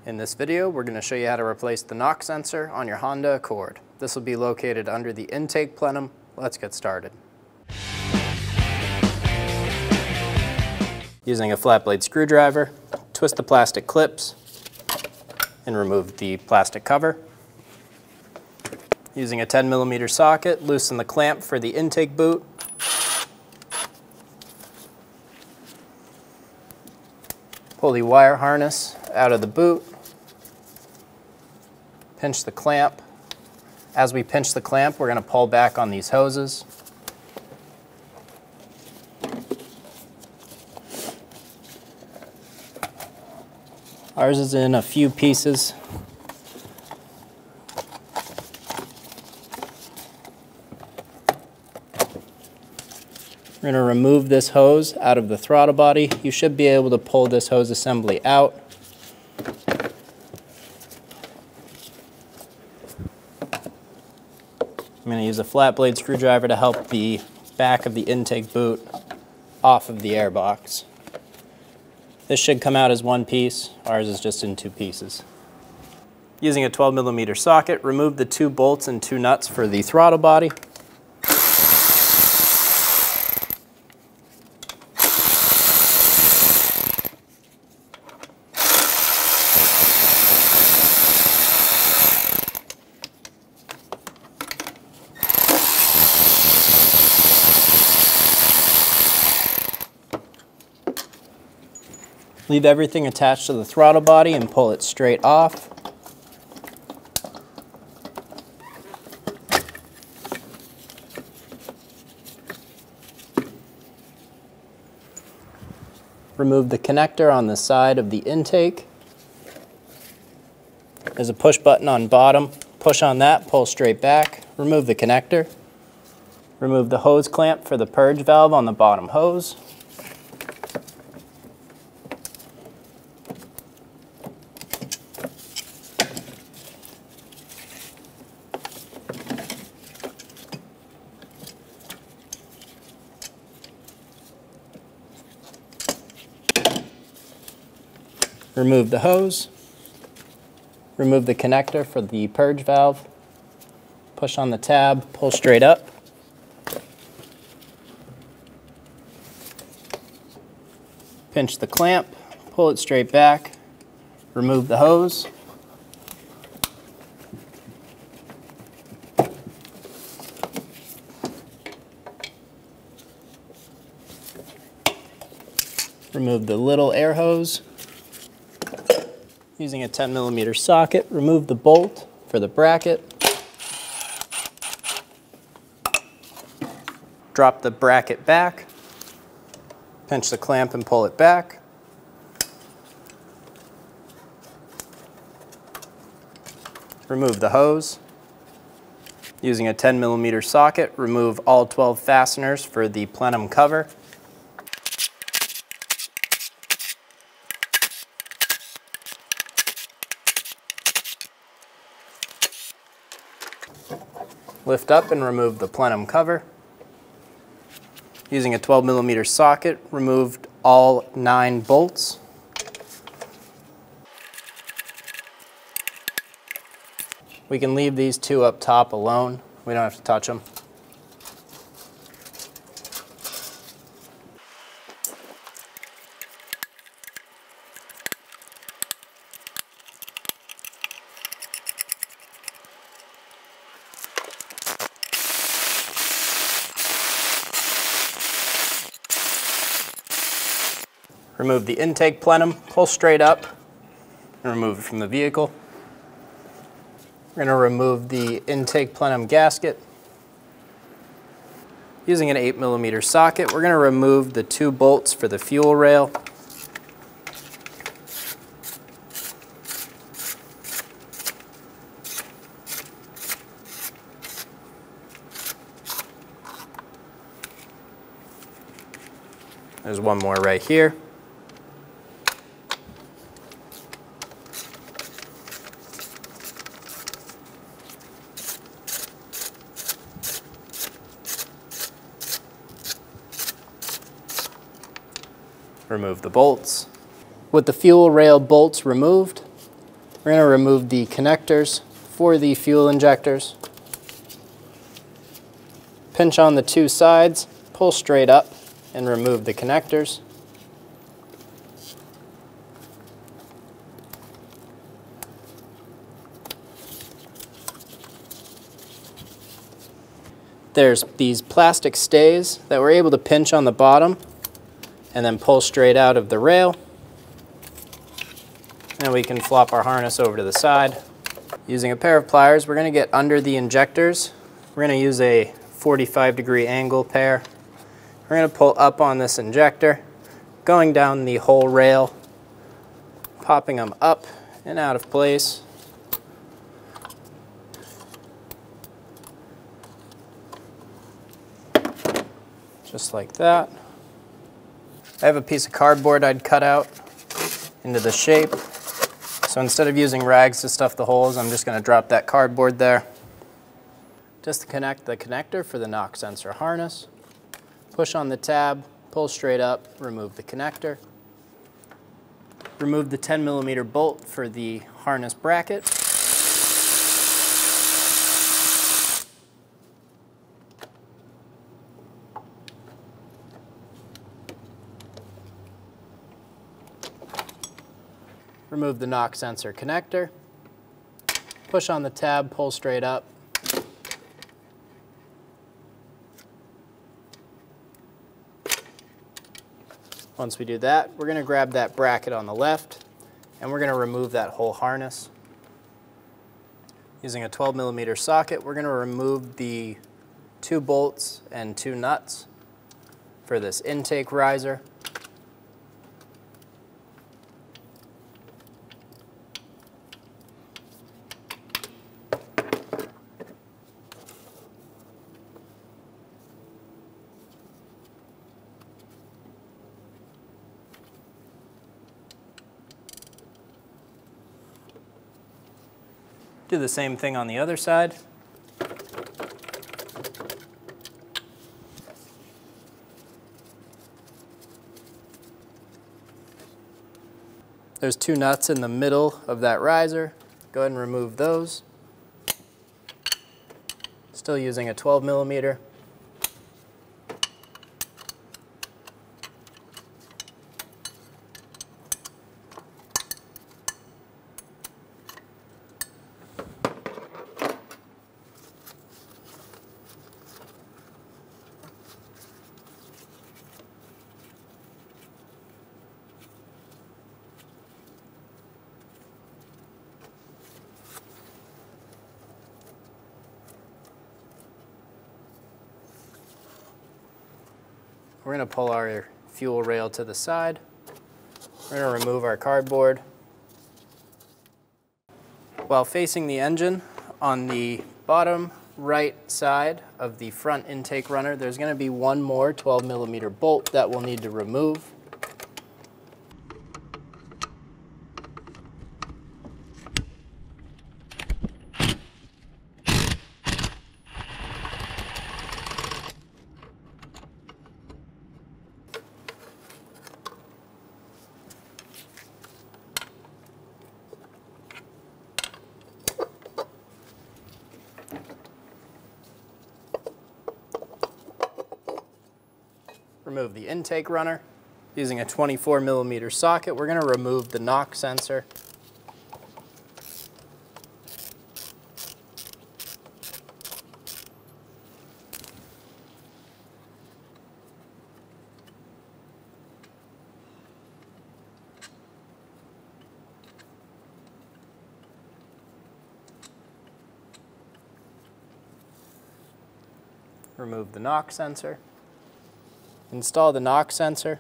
In this video, we're going to show you how to replace the knock sensor on your Honda Accord. This will be located under the intake plenum. Let's get started. Using a flat blade screwdriver, twist the plastic clips and remove the plastic cover. Using a 10mm socket, loosen the clamp for the intake boot. Pull the wire harness out of the boot. Pinch the clamp. As we pinch the clamp, we're going to pull back on these hoses. Ours is in a few pieces. We're going to remove this hose out of the throttle body. You should be able to pull this hose assembly out. I'm going to use a flat blade screwdriver to help the back of the intake boot off of the air box. This should come out as one piece. Ours is just in two pieces. Using a 12mm socket, remove the two bolts and two nuts for the throttle body. Leave everything attached to the throttle body and pull it straight off. Remove the connector on the side of the intake. There's a push button on bottom. Push on that, pull straight back. Remove the connector. Remove the hose clamp for the purge valve on the bottom hose. Remove the hose, remove the connector for the purge valve, push on the tab, pull straight up. Pinch the clamp, pull it straight back, remove the hose. Remove the little air hose. Using a 10mm socket, remove the bolt for the bracket. Drop the bracket back. Pinch the clamp and pull it back. Remove the hose. Using a 10mm socket, remove all 12 fasteners for the plenum cover. Lift up and remove the plenum cover. Using a 12mm socket, removed all 9 bolts. We can leave these 2 up top alone. We don't have to touch them. Remove the intake plenum, pull straight up, and remove it from the vehicle. We're going to remove the intake plenum gasket. Using an 8mm socket, we're going to remove the 2 bolts for the fuel rail. There's one more right here. Remove the bolts. With the fuel rail bolts removed, We're going to remove the connectors for the fuel injectors. Pinch on the two sides, pull straight up, and remove the connectors. There's these plastic stays that we're able to pinch on the bottom and then pull straight out of the rail. And we can flop our harness over to the side. Using a pair of pliers, we're going to get under the injectors. We're going to use a 45-degree angle pair. We're going to pull up on this injector, going down the whole rail, popping them up and out of place. Just like that. I have a piece of cardboard I'd cut out into the shape. So instead of using rags to stuff the holes, I'm just going to drop that cardboard there. Just to connect the connector for the knock sensor harness, push on the tab, pull straight up, remove the connector. Remove the 10mm bolt for the harness bracket. Remove the knock sensor connector, push on the tab, pull straight up. Once we do that, we're going to grab that bracket on the left and we're going to remove that whole harness. Using a 12mm socket, we're going to remove the 2 bolts and 2 nuts for this intake riser. Do the same thing on the other side. There's 2 nuts in the middle of that riser. Go ahead and remove those. Still using a 12mm. We're going to pull our fuel rail to the side. We're going to remove our cardboard. While facing the engine, on the bottom right side of the front intake runner, there's going to be one more 12mm bolt that we'll need to remove. Remove the intake runner. Using a 24mm socket, we're going to remove the knock sensor. Remove the knock sensor. Install the knock sensor.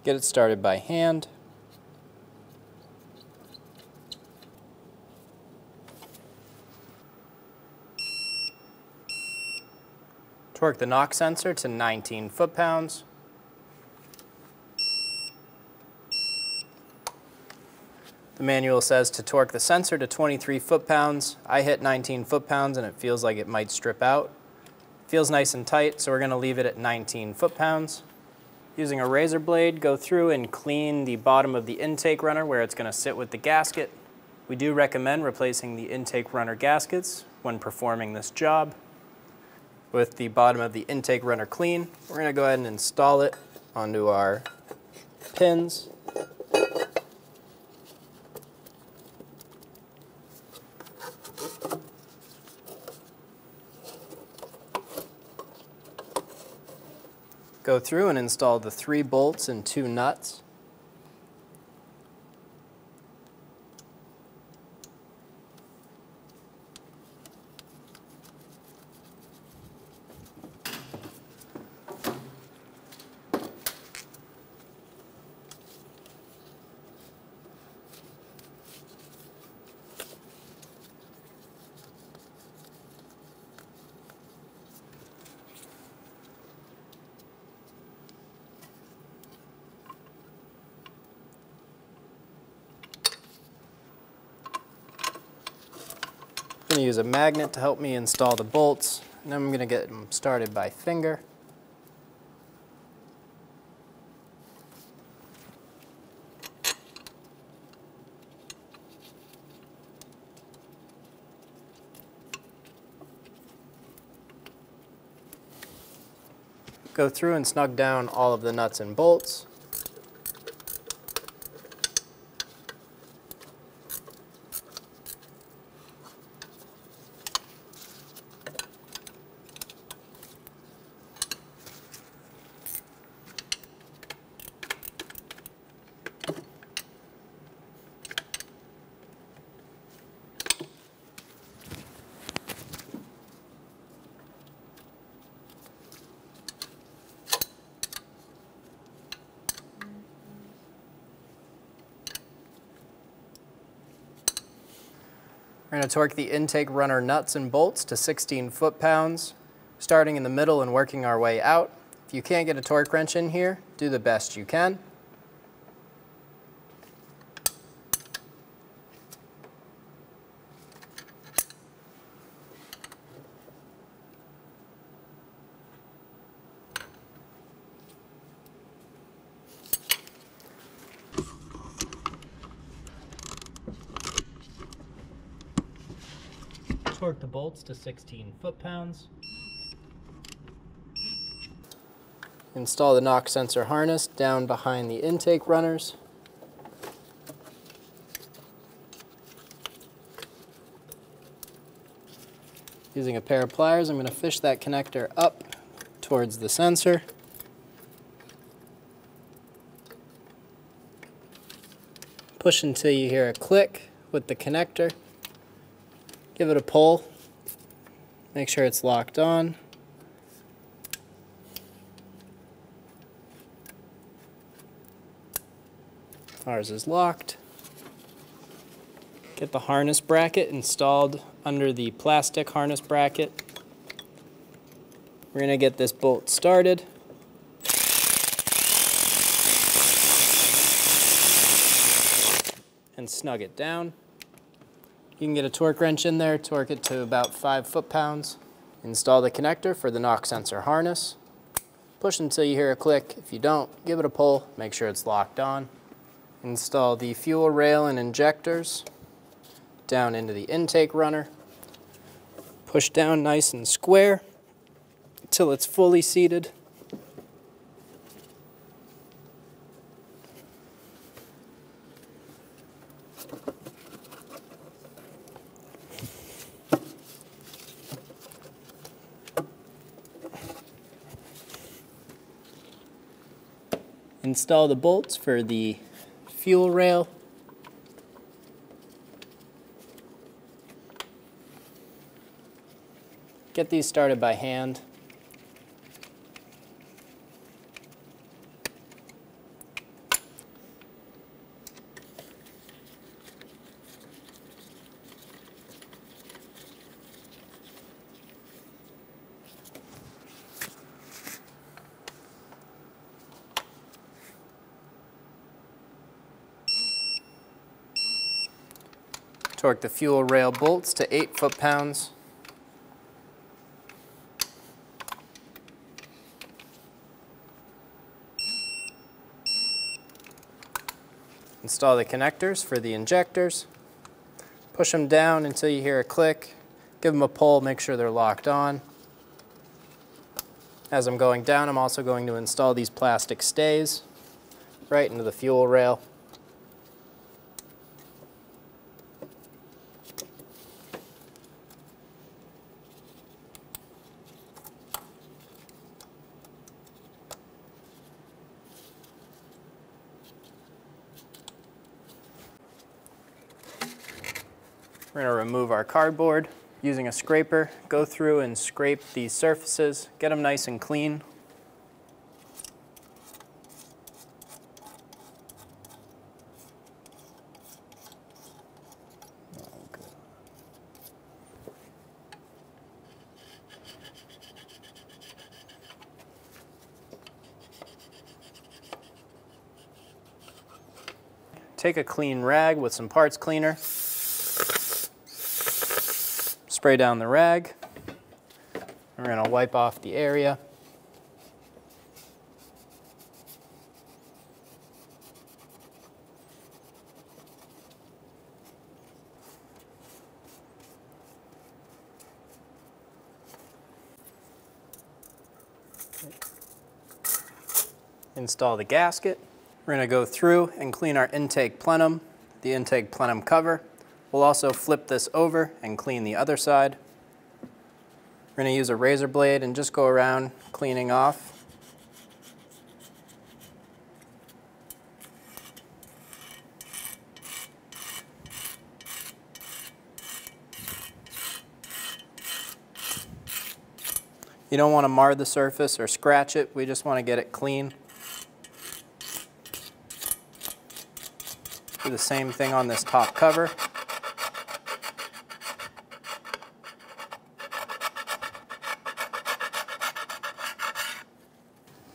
Get it started by hand. Torque the knock sensor to 19 foot-pounds. The manual says to torque the sensor to 23 foot-pounds. I hit 19 foot-pounds and it feels like it might strip out. Feels nice and tight, so we're going to leave it at 19 foot-pounds. Using a razor blade, go through and clean the bottom of the intake runner where it's going to sit with the gasket. We do recommend replacing the intake runner gaskets when performing this job. With the bottom of the intake runner clean, we're going to go ahead and install it onto our pins. Go through and install the 3 bolts and 2 nuts. I'm going to use a magnet to help me install the bolts, and then I'm going to get them started by finger. Go through and snug down all of the nuts and bolts. We're going to torque the intake runner nuts and bolts to 16 foot-pounds, starting in the middle and working our way out. If you can't get a torque wrench in here, do the best you can. Torque the bolts to 16 foot-pounds. Install the knock sensor harness down behind the intake runners. Using a pair of pliers, I'm going to fish that connector up towards the sensor. Push until you hear a click with the connector. Give it a pull. Make sure it's locked on. Ours is locked. Get the harness bracket installed under the plastic harness bracket. We're going to get this bolt started. And snug it down. You can get a torque wrench in there, torque it to about 5 foot-pounds. Install the connector for the knock sensor harness. Push until you hear a click. If you don't, give it a pull, make sure it's locked on. Install the fuel rail and injectors down into the intake runner. Push down nice and square until it's fully seated. Install the bolts for the fuel rail. Get these started by hand. Torque the fuel rail bolts to 8 foot-pounds. Install the connectors for the injectors. Push them down until you hear a click. Give them a pull, make sure they're locked on. As I'm going down, I'm also going to install these plastic stays right into the fuel rail. We're going to remove our cardboard using a scraper. Go through and scrape these surfaces, get them nice and clean. Take a clean rag with some parts cleaner. Spray down the rag. We're going to wipe off the area. Install the gasket. We're going to go through and clean our intake plenum, the intake plenum cover. We'll also flip this over and clean the other side. We're going to use a razor blade and just go around cleaning off. You don't want to mar the surface or scratch it, we just want to get it clean. Do the same thing on this top cover.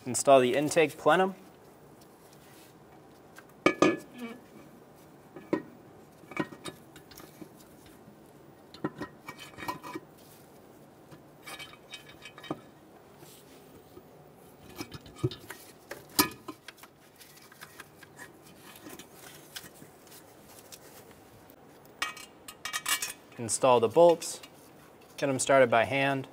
Install the intake plenum. Install the bolts. Get them started by hand.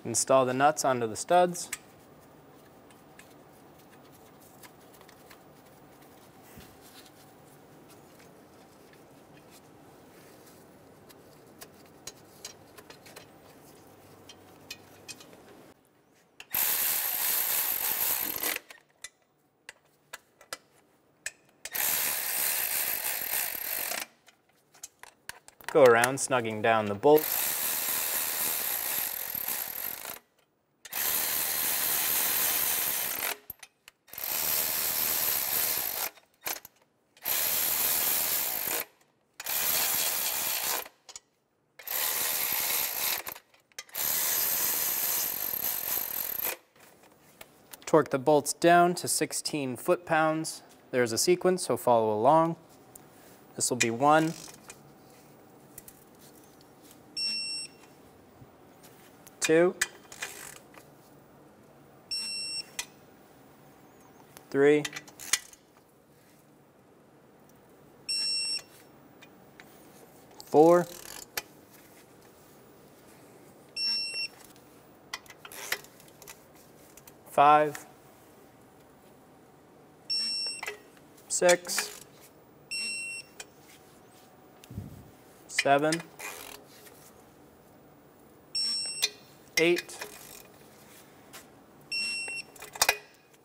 Install the nuts onto the studs. Go around snugging down the bolts. Torque the bolts down to 16 foot-pounds. There's a sequence, so follow along. This will be 1, 2, 3, 4, 5, 6, 7, 8,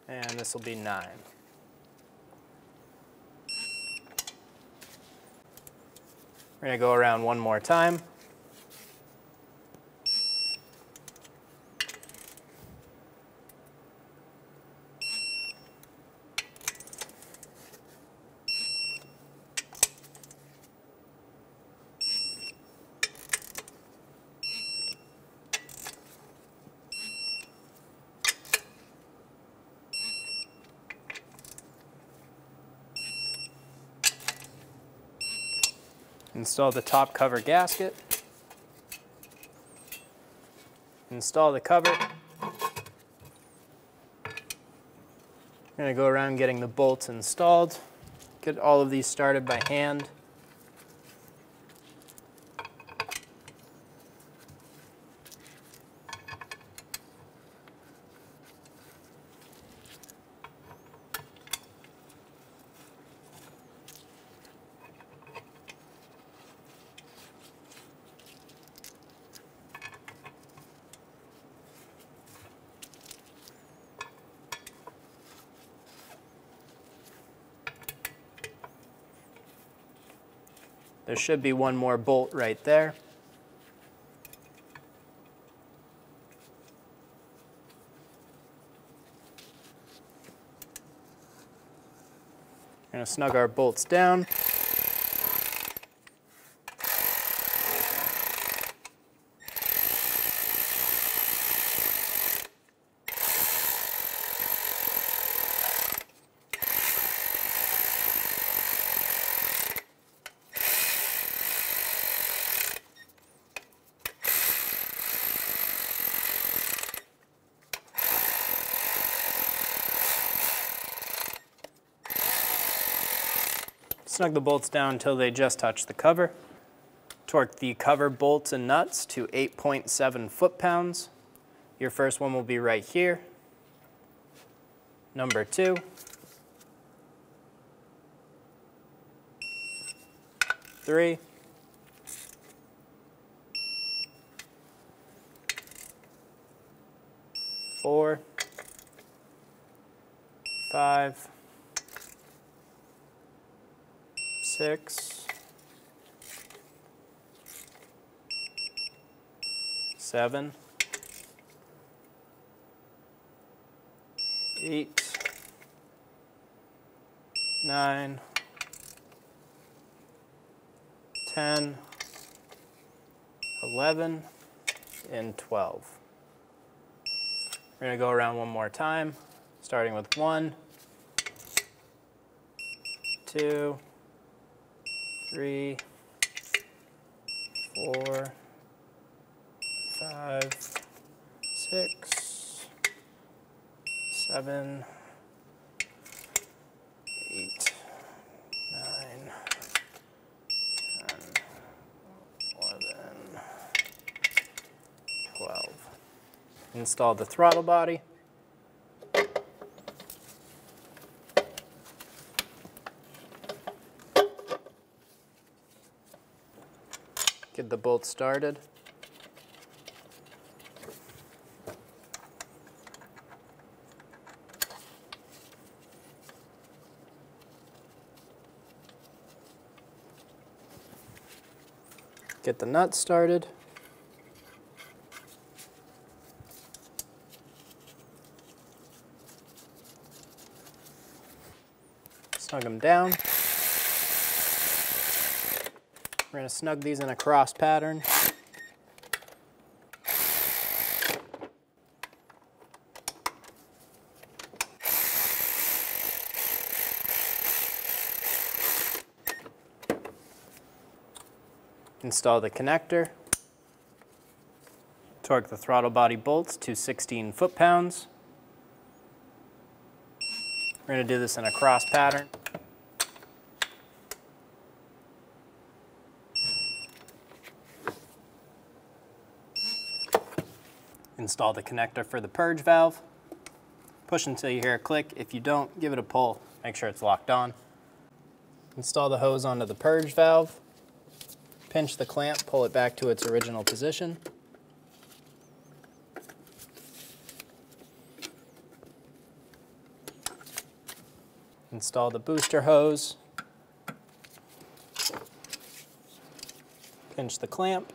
and this will be 9. We're going to go around one more time. Install the top cover gasket. Install the cover. I'm going to go around getting the bolts installed. Get all of these started by hand. There should be one more bolt right there. We're going to snug our bolts down. Snug the bolts down until they just touch the cover. Torque the cover bolts and nuts to 8.7 foot-pounds. Your first one will be right here. Number 2. 3. 4. 5. 6, 7, 8, 9, 10, 11, and 12. We're going to go around one more time, starting with 1, 2, 3, 4, 5, 6, 7, 8, 9, 10, 11, 12. Install the throttle body. Get the bolt started. Get the nuts started. Snug them down. We're going to snug these in a cross pattern. Install the connector. Torque the throttle body bolts to 16 foot-pounds. We're going to do this in a cross pattern. Install the connector for the purge valve. Push until you hear a click. If you don't, give it a pull. Make sure it's locked on. Install the hose onto the purge valve. Pinch the clamp, pull it back to its original position. Install the booster hose. Pinch the clamp,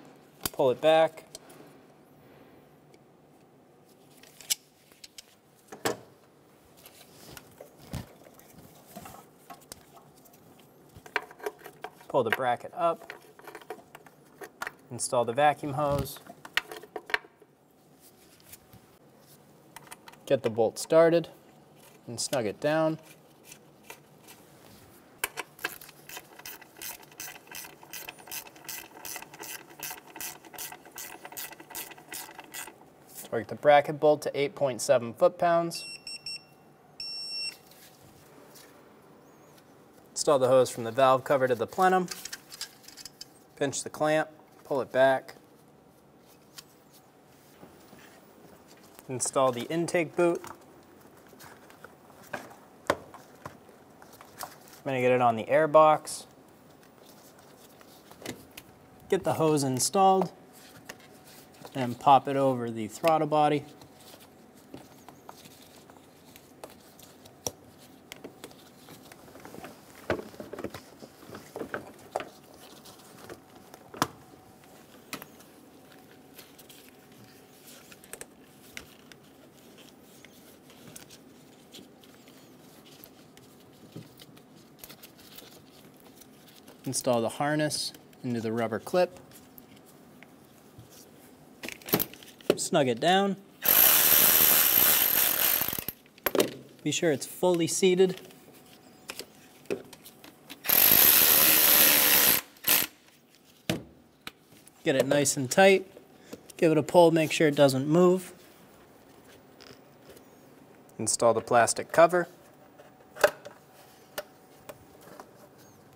pull it back. Pull the bracket up. Install the vacuum hose. Get the bolt started and snug it down. Work the bracket bolt to 8.7 foot-pounds. Install the hose from the valve cover to the plenum. Pinch the clamp, pull it back. Install the intake boot. I'm going to get it on the air box. Get the hose installed and pop it over the throttle body. Install the harness into the rubber clip. Snug it down. Be sure it's fully seated. Get it nice and tight. Give it a pull, make sure it doesn't move. Install the plastic cover.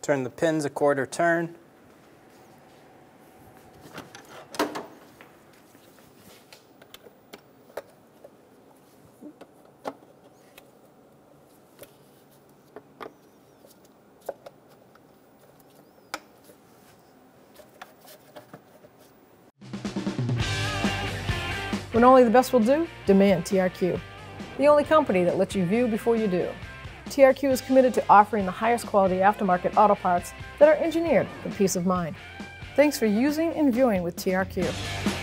Turn the pins a quarter turn. When only the best will do, demand TRQ. The only company that lets you view before you do. TRQ is committed to offering the highest quality aftermarket auto parts that are engineered for peace of mind. Thanks for using and viewing with TRQ.